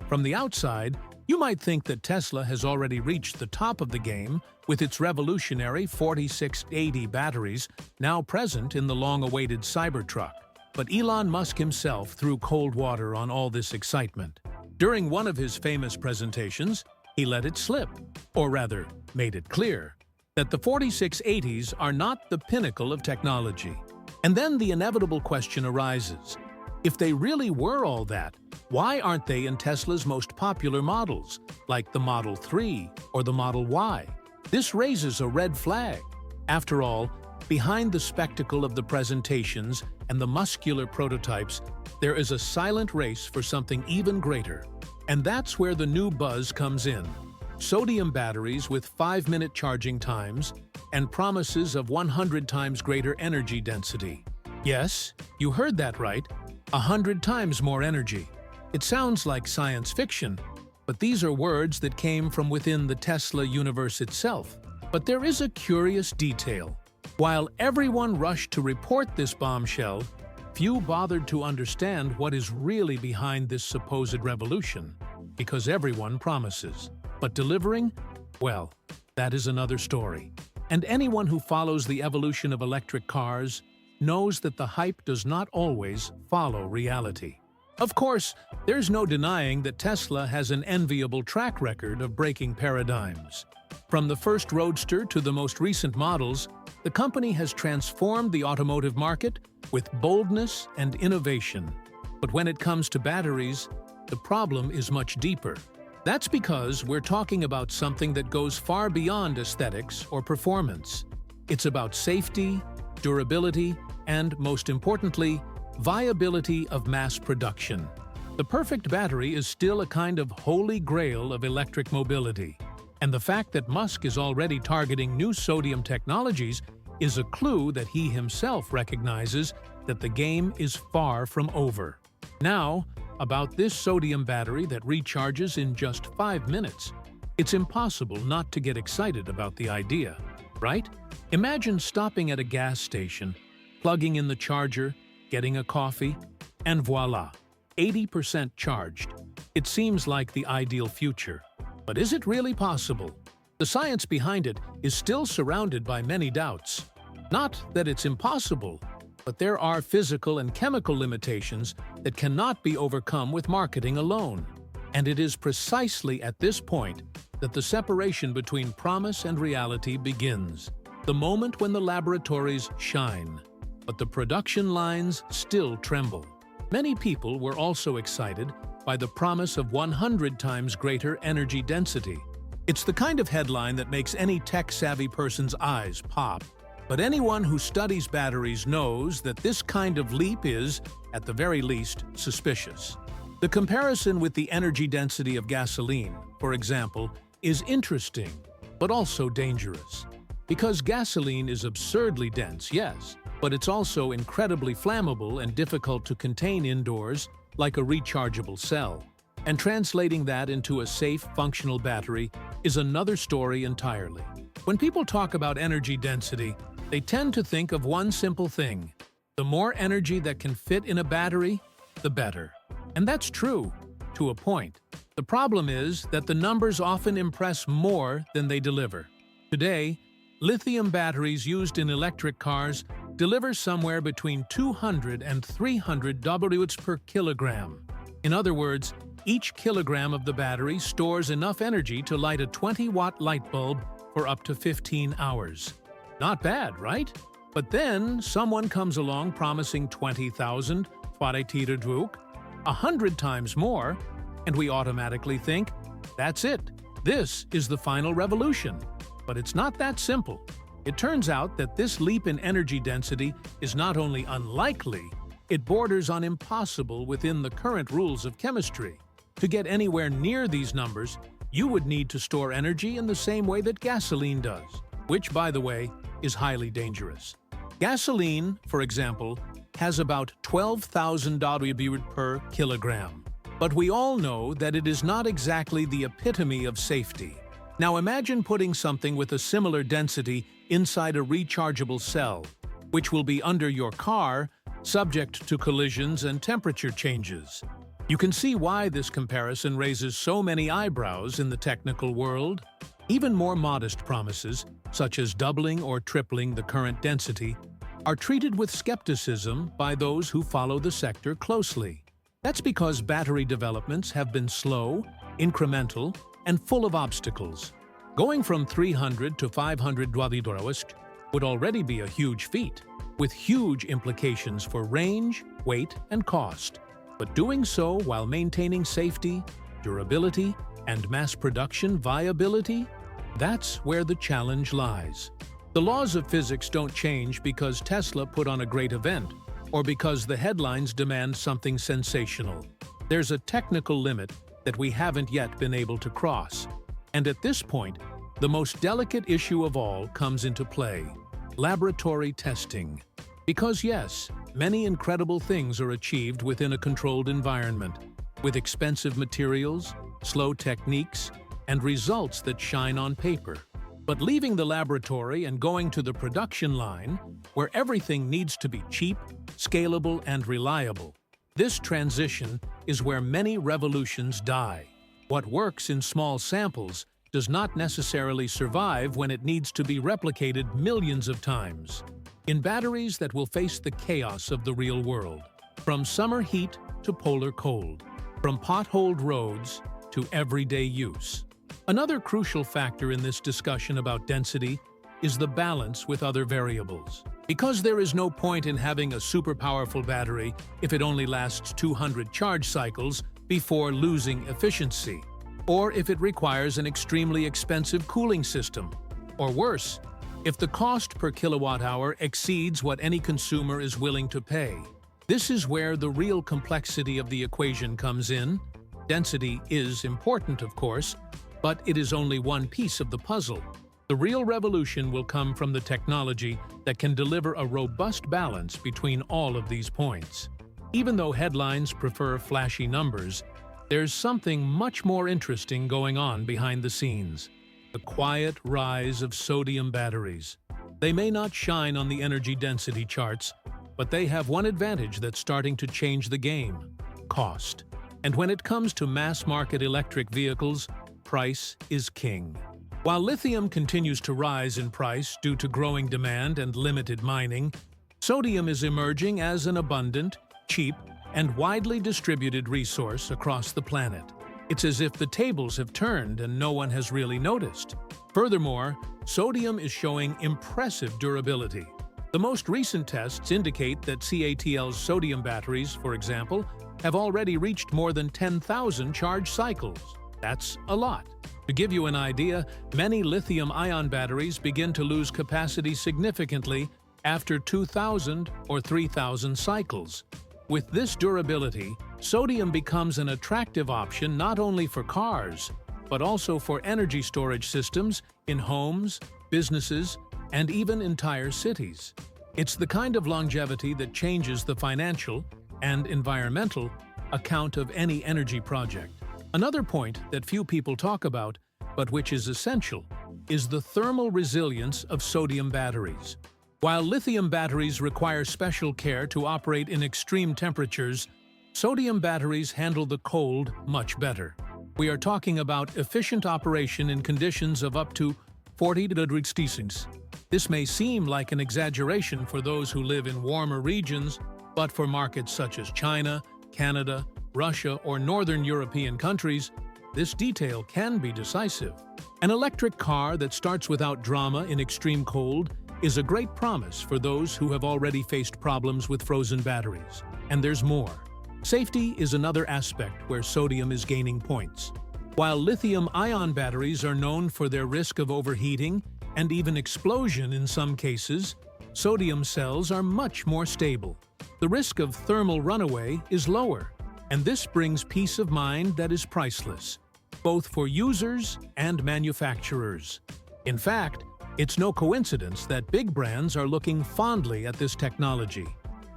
From the outside, you might think that Tesla has already reached the top of the game with its revolutionary 4680 batteries now present in the long-awaited Cybertruck. But Elon Musk himself threw cold water on all this excitement. During one of his famous presentations, he let it slip, or rather, made it clear, that the 4680s are not the pinnacle of technology. And then the inevitable question arises. If they really were all that, why aren't they in Tesla's most popular models, like the Model 3 or the Model Y? This raises a red flag. After all, behind the spectacle of the presentations and the muscular prototypes, there is a silent race for something even greater. And that's where the new buzz comes in. Sodium batteries with 5-minute charging times and promises of 100 times greater energy density. Yes, you heard that right, 100 times more energy. It sounds like science fiction, but these are words that came from within the Tesla universe itself. But there is a curious detail. While everyone rushed to report this bombshell, few bothered to understand what is really behind this supposed revolution, because everyone promises. But delivering? Well, that is another story. And anyone who follows the evolution of electric cars knows that the hype does not always follow reality. Of course, there's no denying that Tesla has an enviable track record of breaking paradigms. From the first Roadster to the most recent models, the company has transformed the automotive market with boldness and innovation. But when it comes to batteries, the problem is much deeper. That's because we're talking about something that goes far beyond aesthetics or performance. It's about safety, durability, and, most importantly, viability of mass production. The perfect battery is still a kind of holy grail of electric mobility. And the fact that Musk is already targeting new sodium technologies is a clue that he himself recognizes that the game is far from over. Now, about this sodium battery that recharges in just 5 minutes. It's impossible not to get excited about the idea, right? Imagine stopping at a gas station, plugging in the charger, getting a coffee, and voila, 80% charged. It seems like the ideal future. But is it really possible? The science behind it is still surrounded by many doubts. Not that it's impossible, but there are physical and chemical limitations that cannot be overcome with marketing alone. And it is precisely at this point that the separation between promise and reality begins. The moment when the laboratories shine, but the production lines still tremble. Many people were also excited by the promise of 100 times greater energy density. It's the kind of headline that makes any tech-savvy person's eyes pop. But anyone who studies batteries knows that this kind of leap is, at the very least, suspicious. The comparison with the energy density of gasoline, for example, is interesting, but also dangerous. Because gasoline is absurdly dense, yes, but it's also incredibly flammable and difficult to contain indoors, like a rechargeable cell. And translating that into a safe, functional battery is another story entirely. When people talk about energy density, they tend to think of one simple thing. The more energy that can fit in a battery, the better. And that's true, to a point. The problem is that the numbers often impress more than they deliver. Today, lithium batteries used in electric cars deliver somewhere between 200 and 300 watts per kilogram. In other words, each kilogram of the battery stores enough energy to light a 20-watt light bulb for up to 15 hours. Not bad, right? But then someone comes along promising 20,000 watt-peak, 100 times more, and we automatically think, that's it. This is the final revolution. But it's not that simple. It turns out that this leap in energy density is not only unlikely, it borders on impossible within the current rules of chemistry. To get anywhere near these numbers, you would need to store energy in the same way that gasoline does, which, by the way, is highly dangerous. Gasoline, for example, has about 12,000 watts per kilogram. But we all know that it is not exactly the epitome of safety. Now imagine putting something with a similar density inside a rechargeable cell, which will be under your car, subject to collisions and temperature changes. You can see why this comparison raises so many eyebrows in the technical world. Even more modest promises, such as doubling or tripling the current density, are treated with skepticism by those who follow the sector closely. That's because battery developments have been slow, incremental, and full of obstacles. Going from 300 to 500 kWh would already be a huge feat, with huge implications for range, weight, and cost. But doing so while maintaining safety, durability, and mass production viability, that's where the challenge lies. The laws of physics don't change because Tesla put on a great event, or because the headlines demand something sensational. There's a technical limit that we haven't yet been able to cross. And at this point, the most delicate issue of all comes into play: laboratory testing. Because yes, many incredible things are achieved within a controlled environment, with expensive materials, slow techniques, and results that shine on paper. But leaving the laboratory and going to the production line, where everything needs to be cheap, scalable, and reliable, this transition is where many revolutions die. What works in small samples does not necessarily survive when it needs to be replicated millions of times. In batteries that will face the chaos of the real world, from summer heat to polar cold, from potholed roads to everyday use. Another crucial factor in this discussion about density is the balance with other variables. Because there is no point in having a super powerful battery if it only lasts 200 charge cycles before losing efficiency, or if it requires an extremely expensive cooling system, or worse, if the cost per kilowatt-hour exceeds what any consumer is willing to pay. This is where the real complexity of the equation comes in. Density is important, of course, but it is only one piece of the puzzle. The real revolution will come from the technology that can deliver a robust balance between all of these points. Even though headlines prefer flashy numbers, there's something much more interesting going on behind the scenes: the quiet rise of sodium batteries. They may not shine on the energy density charts, but they have one advantage that's starting to change the game: cost. And when it comes to mass-market electric vehicles, price is king. While lithium continues to rise in price due to growing demand and limited mining, sodium is emerging as an abundant, cheap, and widely distributed resource across the planet. It's as if the tables have turned and no one has really noticed. Furthermore, sodium is showing impressive durability. The most recent tests indicate that CATL's sodium batteries, for example, have already reached more than 10,000 charge cycles. That's a lot. To give you an idea, many lithium-ion batteries begin to lose capacity significantly after 2,000 or 3,000 cycles. With this durability, sodium becomes an attractive option not only for cars, but also for energy storage systems in homes, businesses, and even entire cities. It's the kind of longevity that changes the financial and environmental account of any energy project. Another point that few people talk about, but which is essential, is the thermal resilience of sodium batteries. While lithium batteries require special care to operate in extreme temperatures, sodium batteries handle the cold much better. We are talking about efficient operation in conditions of up to 40 degrees Celsius. This may seem like an exaggeration for those who live in warmer regions, but for markets such as China, Canada, Russia, or Northern European countries, this detail can be decisive. An electric car that starts without drama in extreme cold is a great promise for those who have already faced problems with frozen batteries. And there's more. Safety is another aspect where sodium is gaining points. While lithium-ion batteries are known for their risk of overheating and even explosion in some cases, sodium cells are much more stable. The risk of thermal runaway is lower, and this brings peace of mind that is priceless, both for users and manufacturers. In fact, it's no coincidence that big brands are looking fondly at this technology.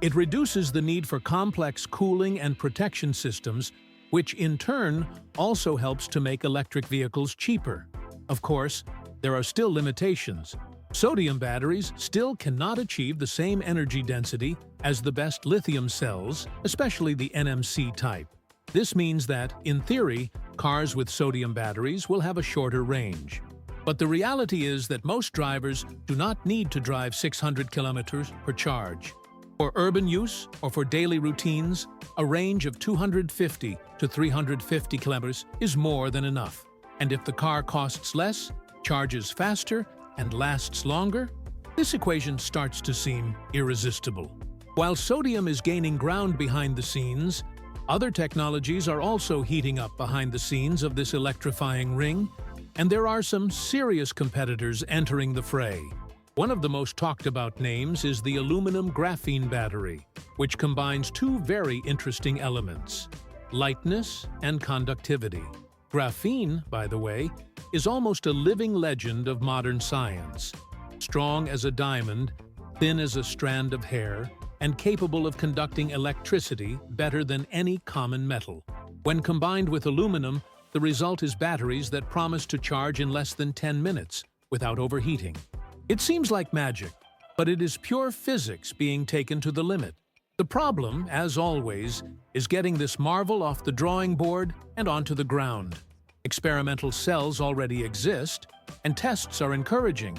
It reduces the need for complex cooling and protection systems, which in turn also helps to make electric vehicles cheaper. Of course, there are still limitations. Sodium batteries still cannot achieve the same energy density as the best lithium cells, especially the NMC type. This means that, in theory, cars with sodium batteries will have a shorter range. But the reality is that most drivers do not need to drive 600 kilometers per charge. For urban use or for daily routines, a range of 250 to 350 kilometers is more than enough. And if the car costs less, charges faster, and lasts longer, this equation starts to seem irresistible. While sodium is gaining ground behind the scenes, other technologies are also heating up behind the scenes of this electrifying ring, and there are some serious competitors entering the fray. One of the most talked about names is the aluminum-graphene battery, which combines two very interesting elements: lightness and conductivity. Graphene, by the way, is almost a living legend of modern science. Strong as a diamond, thin as a strand of hair, and capable of conducting electricity better than any common metal. When combined with aluminum, the result is batteries that promise to charge in less than 10 minutes without overheating. It seems like magic, but it is pure physics being taken to the limit. The problem, as always, is getting this marvel off the drawing board and onto the ground. Experimental cells already exist, and tests are encouraging,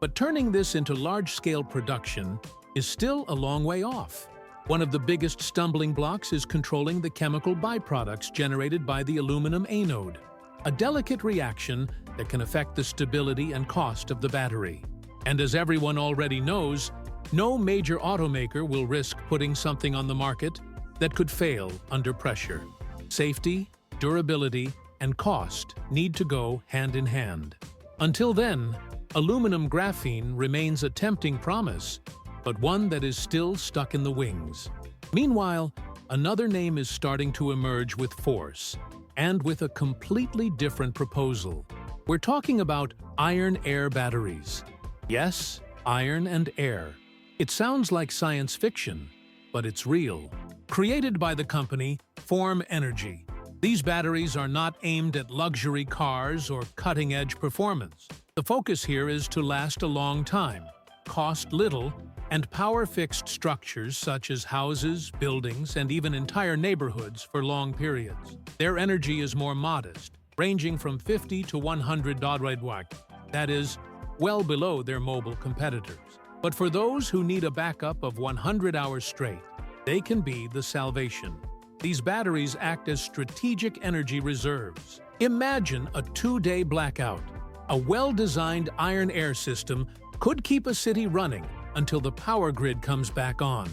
but turning this into large-scale production is still a long way off. One of the biggest stumbling blocks is controlling the chemical byproducts generated by the aluminum anode, a delicate reaction that can affect the stability and cost of the battery. And as everyone already knows, no major automaker will risk putting something on the market that could fail under pressure. Safety, durability, and cost need to go hand in hand. Until then, aluminum-graphene remains a tempting promise, but one that is still stuck in the wings. Meanwhile, another name is starting to emerge with force, and with a completely different proposal. We're talking about iron-air batteries. Yes, iron and air. It sounds like science fiction, but it's real. Created by the company Form Energy, these batteries are not aimed at luxury cars or cutting-edge performance. The focus here is to last a long time, cost little, and power fixed structures such as houses, buildings, and even entire neighborhoods for long periods. Their energy is more modest, ranging from 50 to 100 kW, that is, well below their mobile competitors. But for those who need a backup of 100 hours straight, they can be the salvation. These batteries act as strategic energy reserves. Imagine a 2-day blackout. A well-designed iron-air system could keep a city running until the power grid comes back on.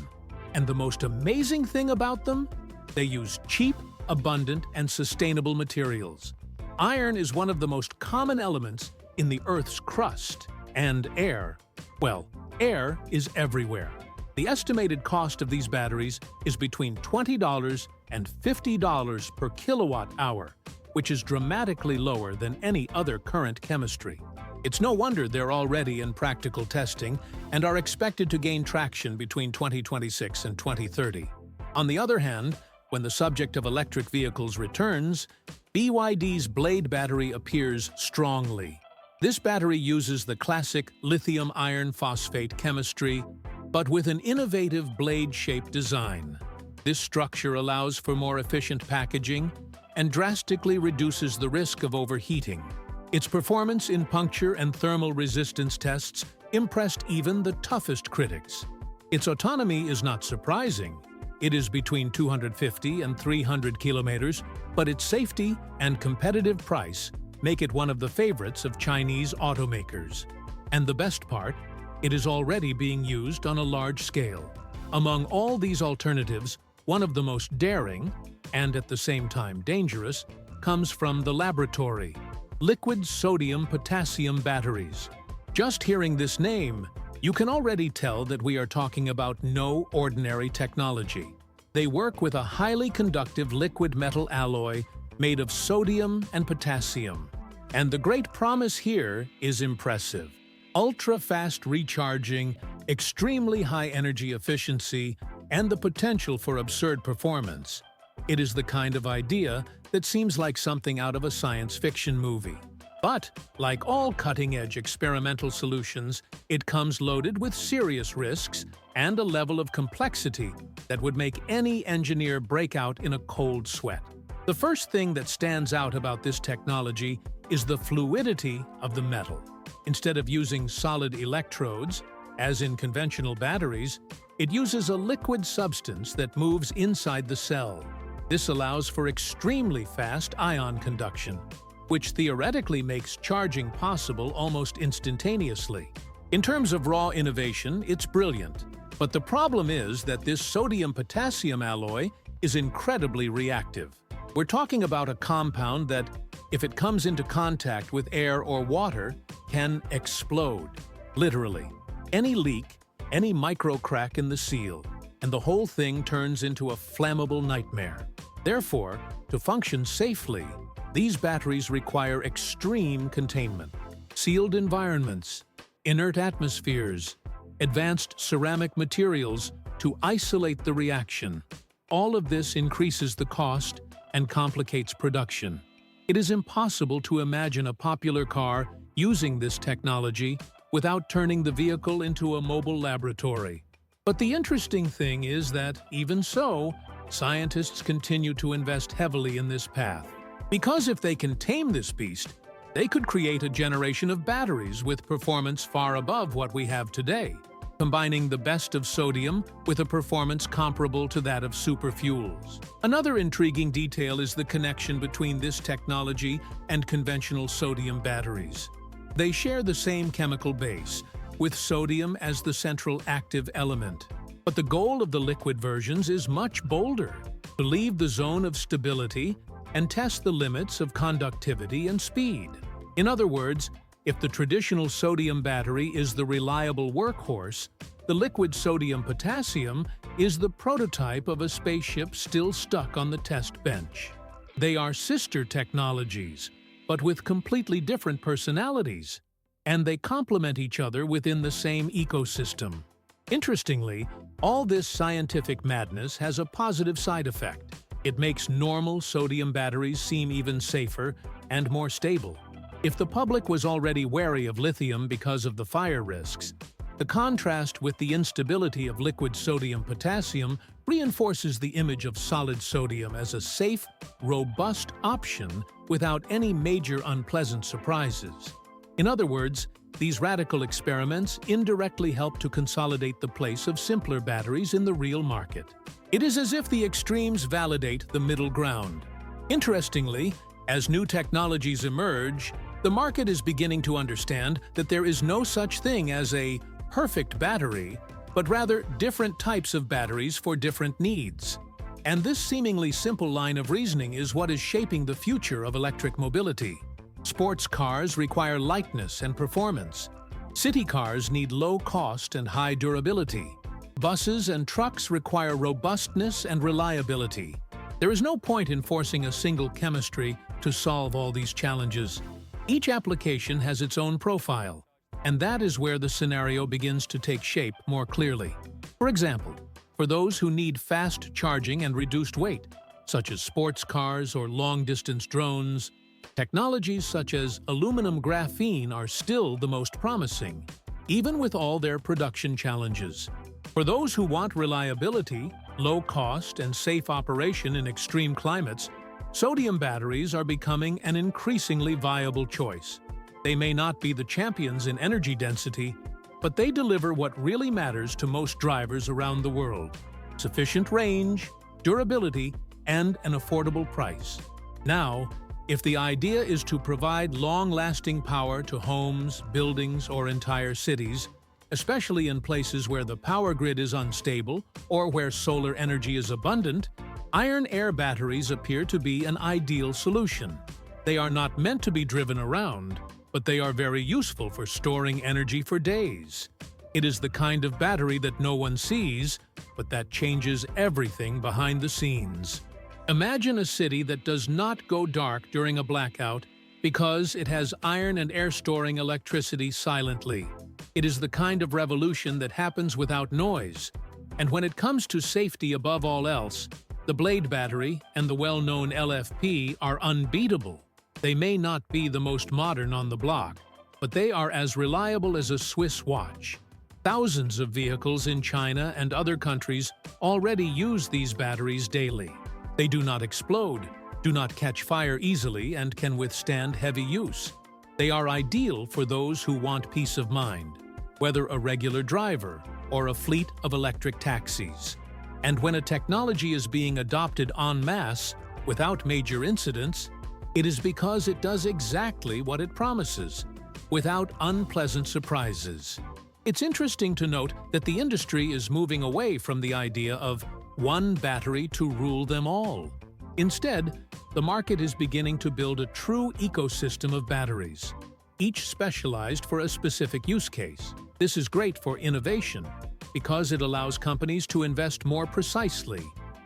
And the most amazing thing about them? They use cheap, abundant, and sustainable materials. Iron is one of the most common elements in the Earth's crust, and air, well, air is everywhere. The estimated cost of these batteries is between $20 and $50 per kilowatt hour, which is dramatically lower than any other current chemistry. It's no wonder they're already in practical testing and are expected to gain traction between 2026 and 2030. On the other hand, when the subject of electric vehicles returns, BYD's Blade battery appears strongly. This battery uses the classic lithium iron phosphate chemistry, but with an innovative blade-shaped design. This structure allows for more efficient packaging and drastically reduces the risk of overheating. Its performance in puncture and thermal resistance tests impressed even the toughest critics. Its autonomy is not surprising. It is between 250 and 300 kilometers, but its safety and competitive price make it one of the favorites of Chinese automakers. And the best part, it is already being used on a large scale. Among all these alternatives, one of the most daring, and at the same time dangerous, comes from the laboratory: liquid sodium-potassium batteries. Just hearing this name, you can already tell that we are talking about no ordinary technology. They work with a highly conductive liquid metal alloy made of sodium and potassium. And the great promise here is impressive. Ultra-fast recharging, extremely high energy efficiency, and the potential for absurd performance. It is the kind of idea that seems like something out of a science fiction movie. But, like all cutting-edge experimental solutions, it comes loaded with serious risks and a level of complexity that would make any engineer break out in a cold sweat. The first thing that stands out about this technology is the fluidity of the metal. Instead of using solid electrodes, as in conventional batteries, it uses a liquid substance that moves inside the cell. This allows for extremely fast ion conduction, which theoretically makes charging possible almost instantaneously. In terms of raw innovation, it's brilliant. But the problem is that this sodium-potassium alloy is incredibly reactive. We're talking about a compound that, if it comes into contact with air or water, can explode. Literally. Any leak, any micro crack in the seal, and the whole thing turns into a flammable nightmare. Therefore, to function safely, these batteries require extreme containment. Sealed environments, inert atmospheres, advanced ceramic materials to isolate the reaction. All of this increases the cost and complicates production. It is impossible to imagine a popular car using this technology without turning the vehicle into a mobile laboratory. But the interesting thing is that, even so, scientists continue to invest heavily in this path. Because if they can tame this beast, they could create a generation of batteries with performance far above what we have today, combining the best of sodium with a performance comparable to that of superfuels. Another intriguing detail is the connection between this technology and conventional sodium batteries. They share the same chemical base, with sodium as the central active element. But the goal of the liquid versions is much bolder: to leave the zone of stability and test the limits of conductivity and speed. In other words, if the traditional sodium battery is the reliable workhorse, the liquid sodium-potassium is the prototype of a spaceship still stuck on the test bench. They are sister technologies, but with completely different personalities, and they complement each other within the same ecosystem. Interestingly, all this scientific madness has a positive side effect. It makes normal sodium batteries seem even safer and more stable. If the public was already wary of lithium because of the fire risks, the contrast with the instability of liquid sodium-potassium reinforces the image of solid sodium as a safe, robust option without any major unpleasant surprises. In other words, these radical experiments indirectly help to consolidate the place of simpler batteries in the real market. It is as if the extremes validate the middle ground. Interestingly, as new technologies emerge, the market is beginning to understand that there is no such thing as a perfect battery, but rather different types of batteries for different needs. And this seemingly simple line of reasoning is what is shaping the future of electric mobility. Sports cars require lightness and performance. City cars need low cost and high durability. Buses and trucks require robustness and reliability. There is no point in forcing a single chemistry to solve all these challenges. Each application has its own profile, and that is where the scenario begins to take shape more clearly. For example, for those who need fast charging and reduced weight, such as sports cars or long-distance drones, technologies such as aluminum-graphene are still the most promising, even with all their production challenges. For those who want reliability, low cost, and safe operation in extreme climates, sodium batteries are becoming an increasingly viable choice. They may not be the champions in energy density, but they deliver what really matters to most drivers around the world: sufficient range, durability, and an affordable price. Now, if the idea is to provide long-lasting power to homes, buildings, or entire cities, especially in places where the power grid is unstable or where solar energy is abundant, iron-air batteries appear to be an ideal solution. They are not meant to be driven around, but they are very useful for storing energy for days. It is the kind of battery that no one sees, but that changes everything behind the scenes. Imagine a city that does not go dark during a blackout because it has iron and air storing electricity silently. It is the kind of revolution that happens without noise. And when it comes to safety above all else, the Blade battery and the well-known LFP are unbeatable. They may not be the most modern on the block, but they are as reliable as a Swiss watch. Thousands of vehicles in China and other countries already use these batteries daily. They do not explode, do not catch fire easily and can withstand heavy use. They are ideal for those who want peace of mind, whether a regular driver or a fleet of electric taxis. And when a technology is being adopted en masse without major incidents, it is because it does exactly what it promises, without unpleasant surprises. It's interesting to note that the industry is moving away from the idea of one battery to rule them all. Instead, the market is beginning to build a true ecosystem of batteries, each specialized for a specific use case. This is great for innovation because it allows companies to invest more precisely,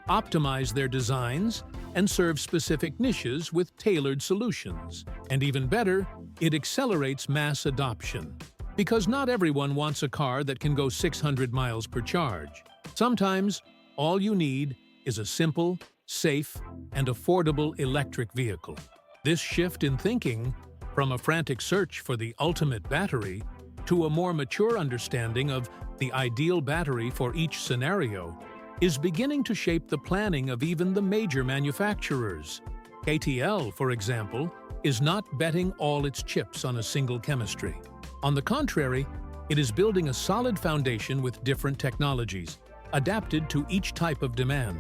optimize their designs, and serve specific niches with tailored solutions. And even better, it accelerates mass adoption, because not everyone wants a car that can go 600 miles per charge. Sometimes, all you need is a simple, safe, and affordable electric vehicle. This shift in thinking, from a frantic search for the ultimate battery to a more mature understanding of the ideal battery for each scenario, is beginning to shape the planning of even the major manufacturers. CATL, for example, is not betting all its chips on a single chemistry. On the contrary, it is building a solid foundation with different technologies, adapted to each type of demand.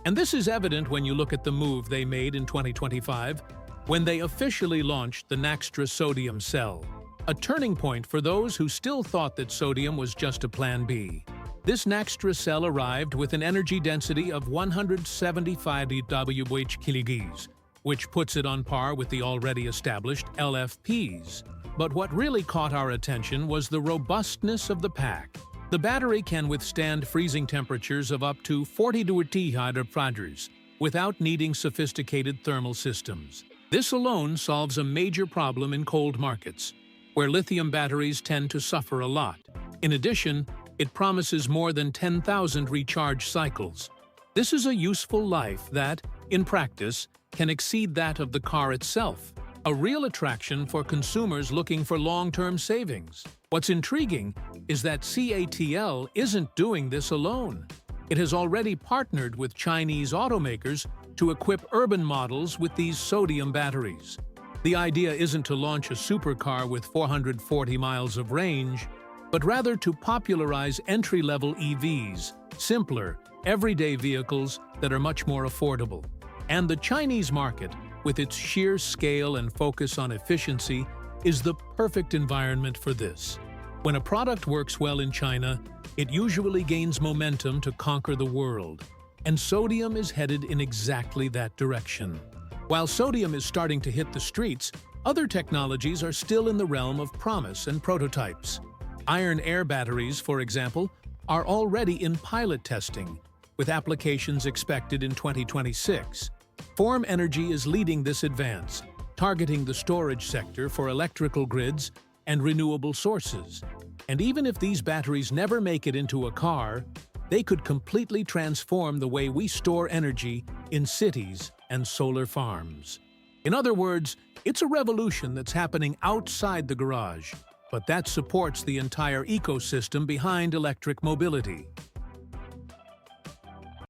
And this is evident when you look at the move they made in 2025, when they officially launched the Naxtra sodium cell, a turning point for those who still thought that sodium was just a plan B. This Naxtra cell arrived with an energy density of 175 kWh, which puts it on par with the already established LFPs. But what really caught our attention was the robustness of the pack. The battery can withstand freezing temperatures of up to 40 degrees without needing sophisticated thermal systems. This alone solves a major problem in cold markets, where lithium batteries tend to suffer a lot. In addition, it promises more than 10,000 recharge cycles. This is a useful life that, in practice, can exceed that of the car itself, a real attraction for consumers looking for long-term savings. What's intriguing is that CATL isn't doing this alone. It has already partnered with Chinese automakers to equip urban models with these sodium batteries. The idea isn't to launch a supercar with 440 miles of range, but rather to popularize entry-level EVs, simpler, everyday vehicles that are much more affordable. And the Chinese market, with its sheer scale and focus on efficiency, is the perfect environment for this. When a product works well in China, it usually gains momentum to conquer the world, and sodium is headed in exactly that direction. While sodium is starting to hit the streets, other technologies are still in the realm of promise and prototypes. Iron-air batteries, for example, are already in pilot testing, with applications expected in 2026. Form Energy is leading this advance, targeting the storage sector for electrical grids and renewable sources. And even if these batteries never make it into a car, they could completely transform the way we store energy in cities and solar farms. In other words, it's a revolution that's happening outside the garage, but that supports the entire ecosystem behind electric mobility.